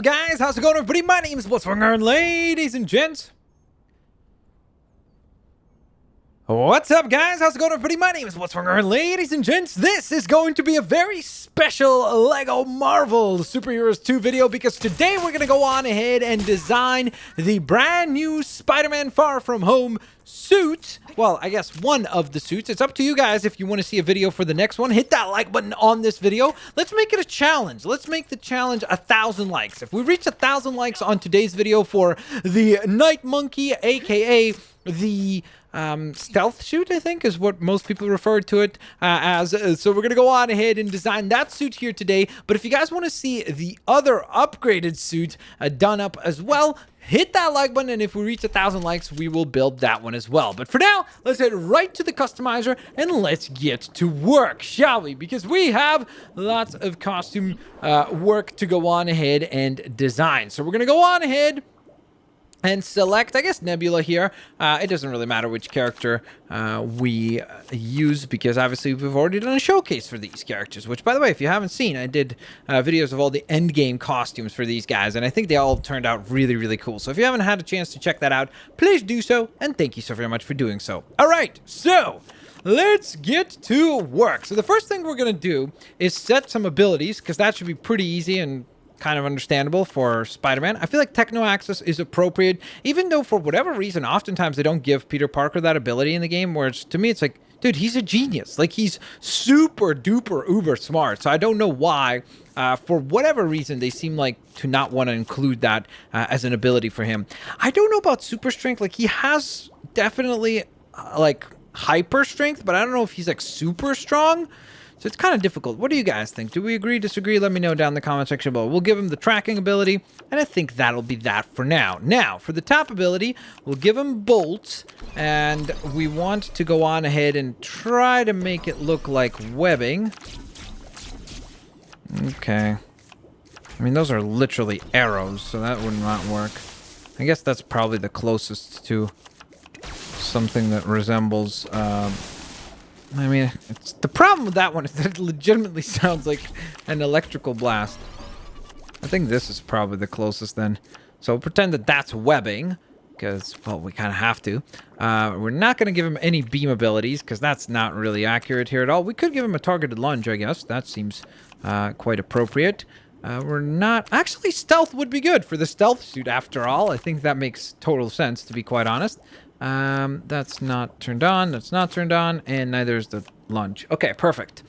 up, guys? How's it going, everybody? My name is Blitzwanger, ladies and gents. What's up, guys? How's it going, everybody? My name is Blitzwanger, ladies and gents. This is going to be a very special LEGO Marvel Superheroes 2 video because today we're going to go on ahead and design the brand new Spider-Man Far From Home suit. Well, I guess one of the suits. It's up to you guys if you want to see a video for the next one. Hit that like button on this video. Let's make it a challenge. Let's make the challenge 1,000 likes. If we reach 1,000 likes on today's video for the Night Monkey, aka the stealth suit, I think is what most people refer to it as. So we're gonna go on ahead and design that suit here today. But if you guys want to see the other upgraded suit done up as well, hit that like button, and if we reach 1,000 likes, we will build that one as well. But for now, let's head right to the customizer and let's get to work, shall we? Because we have lots of costume work to go on ahead and design. So we're gonna go on ahead and select, I guess, Nebula here. It doesn't really matter which character we use because obviously we've already done a showcase for these characters, which, by the way, if you haven't seen, I did videos of all the endgame costumes for these guys, and I think they all turned out really, really cool. So if you haven't had a chance to check that out, please do so, and thank you so very much for doing so. All right, so let's get to work. So the first thing we're going to do is set some abilities, because that should be pretty easy and kind of understandable for Spider-Man. I feel like Techno Access is appropriate, even though for whatever reason, oftentimes they don't give Peter Parker that ability in the game, where to me, it's like, dude, he's a genius. Like, he's super duper uber smart. So I don't know why, for whatever reason, they seem like to not want to include that as an ability for him. I don't know about super strength. Like, he has definitely like hyper strength, but I don't know if he's like super strong. So it's kind of difficult. What do you guys think? Do we agree, disagree? Let me know down in the comment section below. We'll give him the tracking ability, and I think that'll be that for now. Now, for the top ability, we'll give him bolts, and we want to go on ahead and try to make it look like webbing. Okay. I mean, those are literally arrows, so that would not work. I guess that's probably the closest to something that resembles I mean, it's, the problem with that one is that it legitimately sounds like an electrical blast. I think this is probably the closest then. So we'll pretend that that's webbing, because, well, we kind of have to. We're not going to give him any beam abilities, because that's not really accurate here at all. We could give him a targeted lunge, I guess. That seems quite appropriate. We're not... Actually, stealth would be good for the stealth suit, after all. I think that makes total sense, to be quite honest. That's not turned on, that's not turned on, and neither is the lunge. Okay, perfect.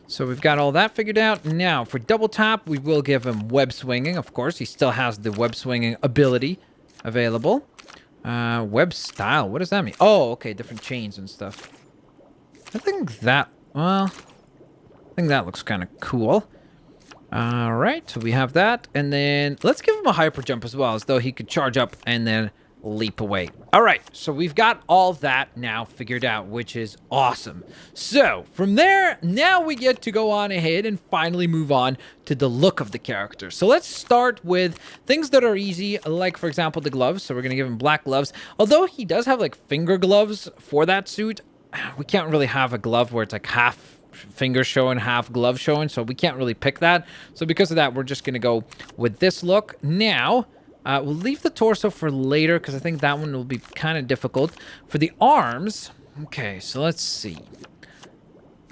So we've got all that figured out. Now, for double tap, we will give him web swinging. Of course, he still has the web swinging ability available. Web style, what does that mean? Oh, okay, different chains and stuff. I think that, well, I think that looks kind of cool. All right, so we have that, and then let's give him a hyper jump as well, as though he could charge up and then leap away. All right, so we've got all that now figured out, which is awesome. So from there, now we get to go on ahead and finally move on to the look of the character. So let's start with things that are easy, like, for example, the gloves. So we're going to give him black gloves. Although he does have like finger gloves for that suit, we can't really have a glove where it's like half finger showing, half glove showing, so we can't really pick that. So because of that, we're just going to go with this look. Now, we'll leave the torso for later because I think that one will be kind of difficult. For the arms, okay, so let's see.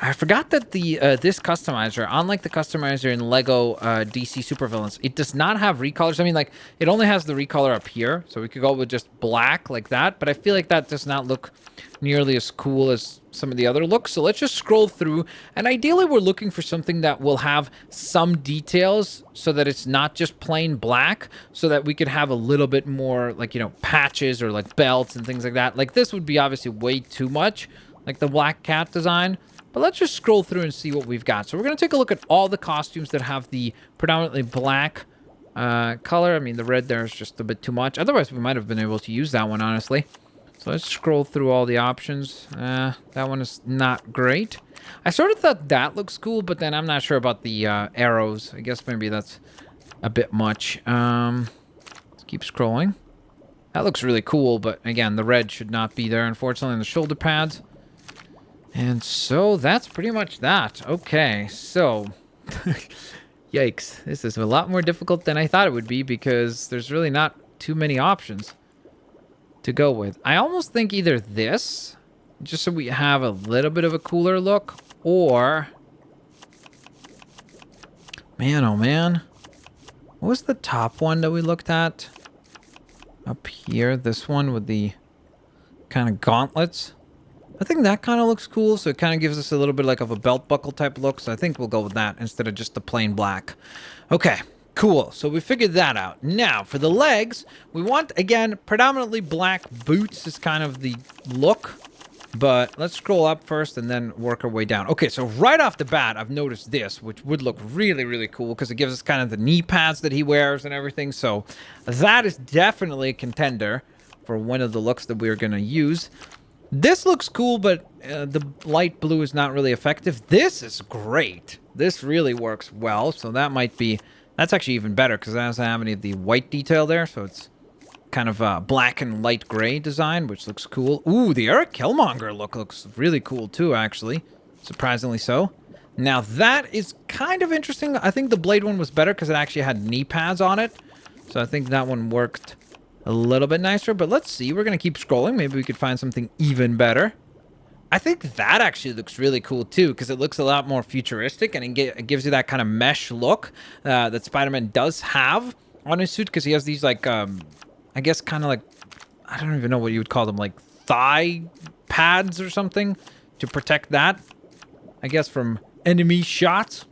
I forgot that the this customizer, unlike the customizer in LEGO DC Supervillains, it does not have recolors. I mean, like, it only has the recolor up here, so we could go with just black like that, but I feel like that does not look nearly as cool as some of the other looks. So let's just scroll through, and ideally we're looking for something that will have some details so that it's not just plain black, so that we could have a little bit more, like, you know, patches or like belts and things like that. Like, this would be obviously way too much, like the Black Cat design. But let's just scroll through and see what we've got. So we're going to take a look at all the costumes that have the predominantly black color. I mean, the red there is just a bit too much. Otherwise, we might have been able to use that one, honestly. So let's scroll through all the options. That one is not great. I sort of thought that looks cool, but then I'm not sure about the arrows. I guess maybe that's a bit much. Let's keep scrolling. That looks really cool, but again, the red should not be there, unfortunately, in the shoulder pads. And so that's pretty much that. Okay, so Yikes. This is a lot more difficult than I thought it would be because there's really not too many options to go with. I almost think either this, just so we have a little bit of a cooler look, or... Man, oh man. What was the top one that we looked at? Up here, this one with the kind of gauntlets. I think that kind of looks cool, so it kind of gives us a little bit like of a belt buckle type look, so I think we'll go with that instead of just the plain black. Okay, cool. So we figured that out. Now, for the legs, we want, again, predominantly black boots is kind of the look, but let's scroll up first and then work our way down. Okay, so right off the bat, I've noticed this, which would look really, really cool because it gives us kind of the knee pads that he wears and everything, so that is definitely a contender for one of the looks that we're going to use. This looks cool, but the light blue is not really effective. This is great. This really works well, so that might be... That's actually even better, because it doesn't have any of the white detail there, so it's kind of black and light gray design, which looks cool. Ooh, the Eric Killmonger look looks really cool, too, actually. Surprisingly so. Now, that is kind of interesting. I think the Blade one was better, because it actually had knee pads on it, so I think that one worked a little bit nicer, but let's see. We're going to keep scrolling. Maybe we could find something even better. I think that actually looks really cool, too, because it looks a lot more futuristic, and it gives you that kind of mesh look that Spider-Man does have on his suit, because he has these, like, I guess kind of like, I don't even know what you would call them, like thigh pads or something to protect that, I guess, from enemy shots.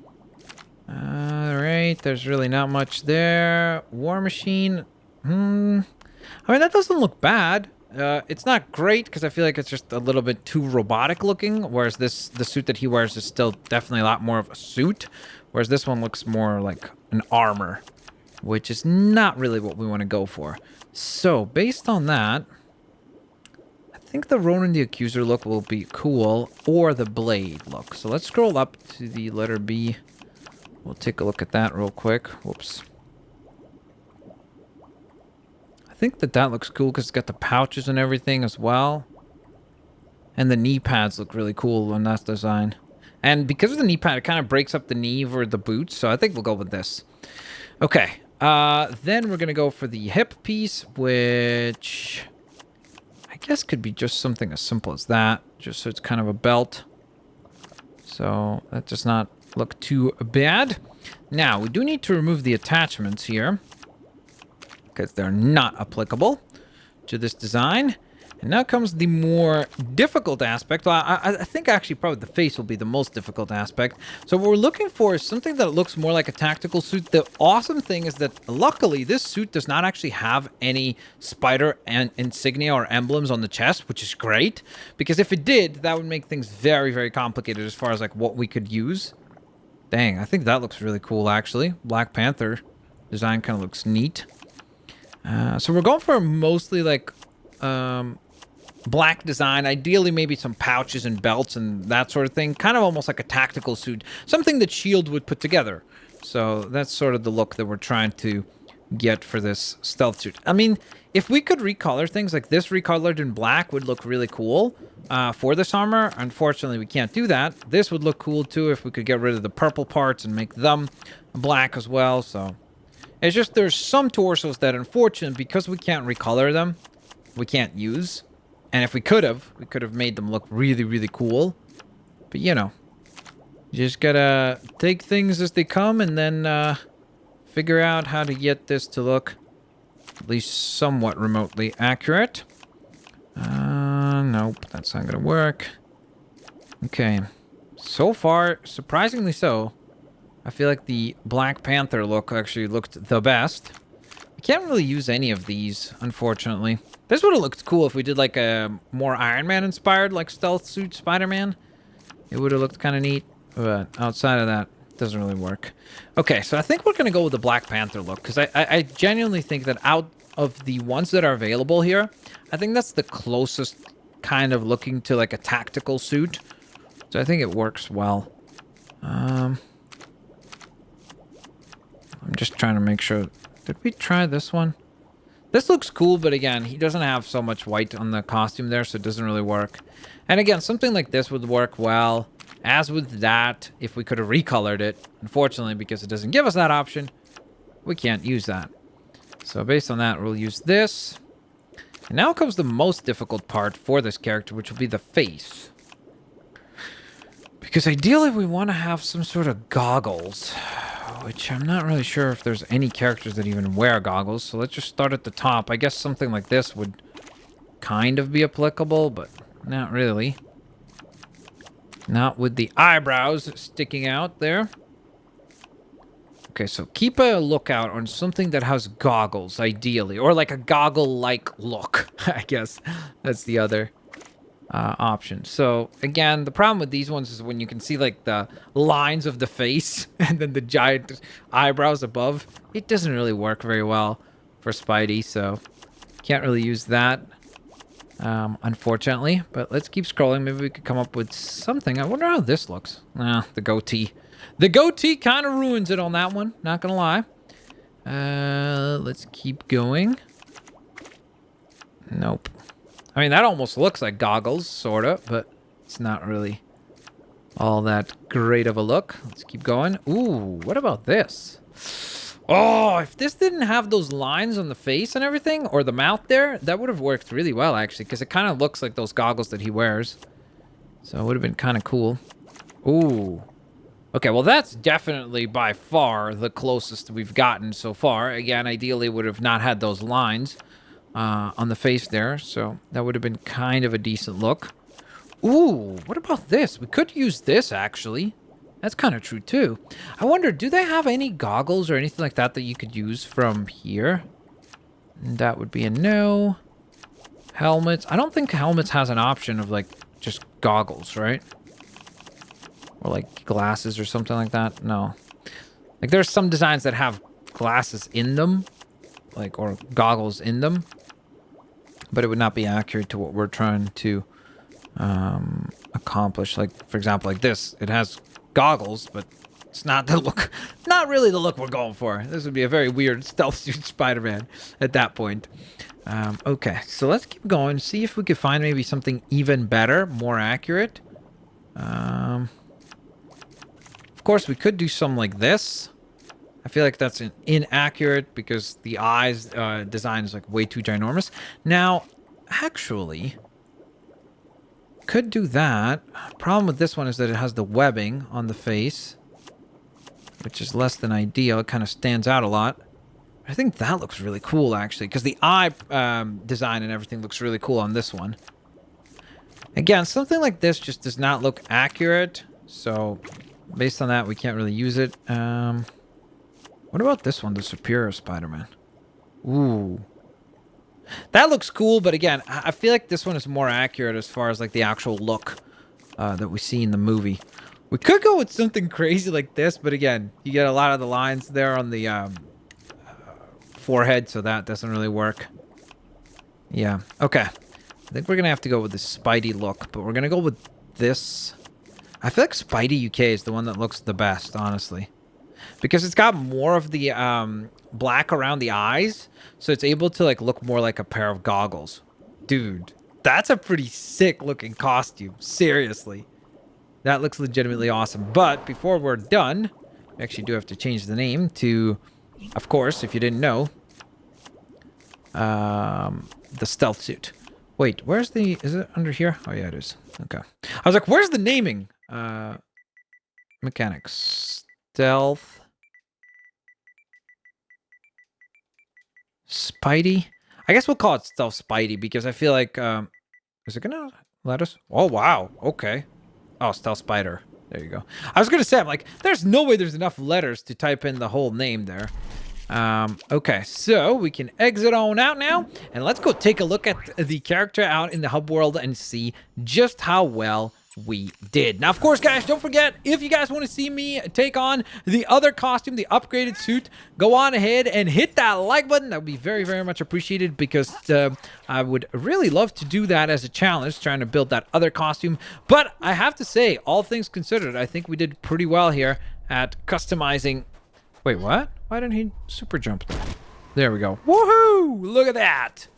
Alright, there's really not much there. War Machine. I mean, that doesn't look bad. It's not great because I feel like it's just a little bit too robotic looking, whereas the suit that he wears is still definitely a lot more of a suit, whereas this one looks more like an armor, which is not really what we want to go for. So, based on that, I think the Ronan the Accuser look will be cool, or the Blade look. So let's scroll up to the letter B. We'll take a look at that real quick. Whoops. I think that looks cool because it's got the pouches and everything as well. And the knee pads look really cool on that design. And because of the knee pad, it kind of breaks up the knee for the boots, so I think we'll go with this. Okay, then we're going to go for the hip piece, which I guess could be just something as simple as that, just so it's kind of a belt. So that does not look too bad. Now, we do need to remove the attachments here, because they're not applicable to this design. And now comes the more difficult aspect. Well, I think actually probably the face will be the most difficult aspect. So what we're looking for is something that looks more like a tactical suit. The awesome thing is that luckily this suit does not actually have any spider and insignia or emblems on the chest, which is great. Because if it did, that would make things very, very complicated as far as like what we could use. Dang, I think that looks really cool actually. Black Panther design kind of looks neat. So we're going for mostly like black design, ideally maybe some pouches and belts and that sort of thing, kind of almost like a tactical suit, something that S.H.I.E.L.D. would put together. So that's sort of the look that we're trying to get for this stealth suit. I mean, if we could recolor things, like this recolored in black would look really cool for this armor. Unfortunately, we can't do that. This would look cool too if we could get rid of the purple parts and make them black as well, so... It's just there's some torsos that, unfortunately, because we can't recolor them, we can't use. And if we could have made them look really, really cool. But, you know, you just gotta take things as they come and then figure out how to get this to look at least somewhat remotely accurate. Nope, that's not gonna work. Okay. So far, surprisingly so, I feel like the Black Panther look actually looked the best. I can't really use any of these, unfortunately. This would have looked cool if we did like a more Iron Man inspired, like stealth suit Spider-Man. It would have looked kind of neat, but outside of that, it doesn't really work. Okay, so I think we're going to go with the Black Panther look, because I genuinely think that out of the ones that are available here, I think that's the closest kind of looking to like a tactical suit. So I think it works well. I'm just trying to make sure. Did we try this one? This looks cool, but again, he doesn't have so much white on the costume there, so it doesn't really work. And again, something like this would work well. As with that, if we could have recolored it, unfortunately, because it doesn't give us that option, we can't use that. So based on that, we'll use this. And now comes the most difficult part for this character, which will be the face. Because ideally we want to have some sort of goggles, which I'm not really sure if there's any characters that even wear goggles. So let's just start at the top. I guess something like this would kind of be applicable, but not really. Not with the eyebrows sticking out there. Okay, so keep a lookout on something that has goggles, ideally. Or like a goggle-like look, I guess. That's the other option. So, again, the problem with these ones is when you can see like the lines of the face and then the giant eyebrows above. It doesn't really work very well for Spidey, so can't really use that. Unfortunately, but let's keep scrolling. Maybe we could come up with something. I wonder how this looks. The goatee. The goatee kind of ruins it on that one, not gonna lie. Let's keep going. Nope. I mean, that almost looks like goggles, sorta, but it's not really all that great of a look. Let's keep going. Ooh, what about this? Oh, if this didn't have those lines on the face and everything, or the mouth there, that would have worked really well, actually, because it kind of looks like those goggles that he wears. So it would have been kind of cool. Ooh. Okay, well, that's definitely by far the closest we've gotten so far. Again, ideally would have not had those lines on the face there, so that would have been kind of a decent look. Ooh, what about this? We could use this, actually. That's kind of true, too. I wonder, do they have any goggles or anything like that that you could use from here? That would be a no. Helmets. I don't think helmets has an option of, like, just goggles, right? Or, like, glasses or something like that. No. Like, there's some designs that have glasses in them. Like, or goggles in them. But it would not be accurate to what we're trying to accomplish. Like, for example, like this. It has goggles, but it's not the look, not really the look we're going for. This would be a very weird stealth suit Spider-Man at that point. Okay, so let's keep going, see if we could find maybe something even better, more accurate. Of course, we could do something like this. I feel like that's inaccurate because the eyes design is like way too ginormous. Now, actually, could do that. Problem with this one is that it has the webbing on the face, which is less than ideal. It kind of stands out a lot. I think that looks really cool, actually, because the eye design and everything looks really cool on this one. Again, something like this just does not look accurate, so based on that, we can't really use it. What about this one, the Superior Spider-Man? Ooh. That looks cool, but again, I feel like this one is more accurate as far as like the actual look that we see in the movie. We could go with something crazy like this, but again, you get a lot of the lines there on the forehead, so that doesn't really work. Yeah, okay. I think we're going to have to go with the Spidey look, but we're going to go with this. I feel like Spidey UK is the one that looks the best, honestly. Because it's got more of the black around the eyes, so it's able to like look more like a pair of goggles. Dude, that's a pretty sick looking costume. Seriously. That looks legitimately awesome. But before we're done, we actually do have to change the name to, of course, if you didn't know, the stealth suit. Wait, where's the... Is it under here? Oh, yeah, it is. Okay. I was like, where's the naming? Mechanics. Stealth. Spidey? I guess we'll call it Stealth Spidey because I feel like... is it gonna let us... Oh, wow. Okay. Oh, Stealth Spider. There you go. I was gonna say, I'm like, there's no way there's enough letters to type in the whole name there. Okay, so we can exit on out now, and let's go take a look at the character out in the hub world and see just how well we did. Now, of course, guys, don't forget, if you guys want to see me take on the other costume, the upgraded suit, go on ahead and hit that like button. That would be very, very much appreciated because I would really love to do that as a challenge, trying to build that other costume. But I have to say, all things considered, I think we did pretty well here at customizing. Wait, what? Why didn't he super jump there? There we go. Woohoo! Look at that.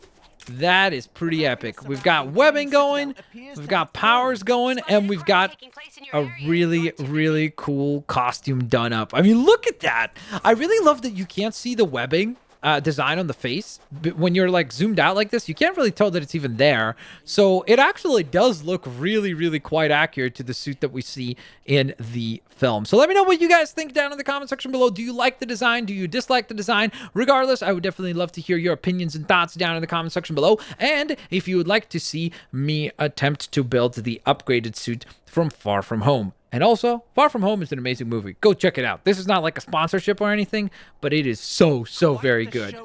That is pretty epic. We've got webbing going, we've got powers going, and we've got a really, really cool costume done up. I mean, look at that. I really love that you can't see the webbing design on the face. But when you're like zoomed out like this, you can't really tell that it's even there. So it actually does look really, really quite accurate to the suit that we see in the film. So let me know what you guys think down in the comment section below. Do you like the design? Do you dislike the design? Regardless, I would definitely love to hear your opinions and thoughts down in the comment section below. And if you would like to see me attempt to build the upgraded suit from Far From Home. And also, Far From Home is an amazing movie. Go check it out. This is not like a sponsorship or anything, but it is so very good.